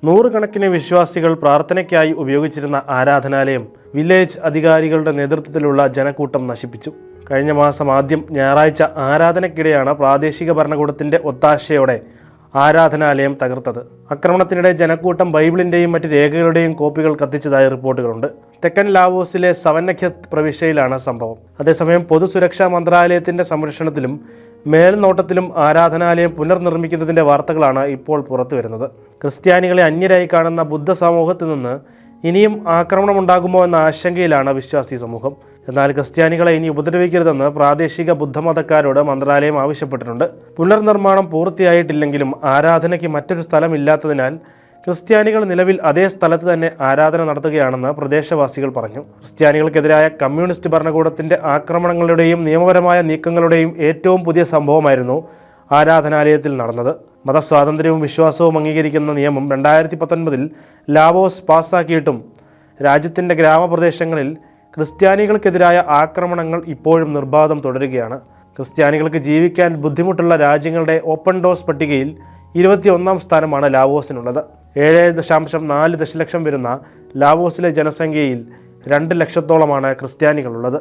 നൂറുകണക്കിന് വിശ്വാസികൾ പ്രാർത്ഥനയ്ക്കായി ഉപയോഗിച്ചിരുന്ന ആരാധനാലയം വില്ലേജ് അധികാരികളുടെ നേതൃത്വത്തിലുള്ള ജനക്കൂട്ടം നശിപ്പിച്ചു. കഴിഞ്ഞ മാസം ആദ്യം ഞായറാഴ്ച ആരാധനയ്ക്കിടെയാണ് പ്രാദേശിക ഭരണകൂടത്തിൻ്റെ ഒത്താശയോടെ ആരാധനാലയം തകർത്തത്. ആക്രമണത്തിനിടെ ജനക്കൂട്ടം ബൈബിളിൻ്റെയും മറ്റ് രേഖകളുടെയും കോപ്പികൾ കത്തിച്ചതായി റിപ്പോർട്ടുകളുണ്ട്. തെക്കൻ ലാവോസിലെ സവന്നഖ്യത്ത് പ്രവിശ്യയിലാണ് സംഭവം. അതേസമയം പൊതുസുരക്ഷാ മന്ത്രാലയത്തിൻ്റെ സംരക്ഷണത്തിലും മേൽനോട്ടത്തിലും ആരാധനാലയം പുനർനിർമ്മിക്കുന്നതിൻ്റെ വാർത്തകളാണ് ഇപ്പോൾ പുറത്തു വരുന്നത്. ക്രിസ്ത്യാനികളെ അന്യരായി കാണുന്ന ബുദ്ധ സമൂഹത്തിൽ നിന്ന് ഇനിയും ആക്രമണമുണ്ടാകുമോ എന്ന ആശങ്കയിലാണ് വിശ്വാസി സമൂഹം. എന്നാൽ ക്രിസ്ത്യാനികളെ ഇനി ഉപദ്രവിക്കരുതെന്ന് പ്രാദേശിക ബുദ്ധമതക്കാരോട് മന്ത്രാലയം ആവശ്യപ്പെട്ടിട്ടുണ്ട്. പുനർനിർമ്മാണം പൂർത്തിയായിട്ടില്ലെങ്കിലും ആരാധനയ്ക്ക് മറ്റൊരു സ്ഥലമില്ലാത്തതിനാൽ ക്രിസ്ത്യാനികൾ നിലവിൽ അതേ സ്ഥലത്ത് തന്നെ ആരാധന നടത്തുകയാണെന്ന് പ്രദേശവാസികൾ പറഞ്ഞു. ക്രിസ്ത്യാനികൾക്കെതിരായ കമ്മ്യൂണിസ്റ്റ് ഭരണകൂടത്തിൻ്റെ ആക്രമണങ്ങളുടെയും നിയമപരമായ നീക്കങ്ങളുടെയും ഏറ്റവും പുതിയ സംഭവമായിരുന്നു ആരാധനാലയത്തിൽ നടന്നത്. മതസ്വാതന്ത്ര്യവും വിശ്വാസവും അംഗീകരിക്കുന്ന നിയമം 2019 ലാവോസ് പാസ്സാക്കിയിട്ടും രാജ്യത്തിൻ്റെ ഗ്രാമപ്രദേശങ്ങളിൽ ക്രിസ്ത്യാനികൾക്കെതിരായ ആക്രമണങ്ങൾ ഇപ്പോഴും നിർബാധം തുടരുകയാണ്. ക്രിസ്ത്യാനികൾക്ക് ജീവിക്കാൻ ബുദ്ധിമുട്ടുള്ള രാജ്യങ്ങളുടെ ഓപ്പൺ ഡോർസ് പട്ടികയിൽ 21ാം സ്ഥാനമാണ് ലാവോസിനുള്ളത്. 7.4 ദശലക്ഷം വരുന്ന ലാവോസിലെ ജനസംഖ്യയിൽ 2 ലക്ഷത്തോളമാണ് ക്രിസ്ത്യാനികളുള്ളത്.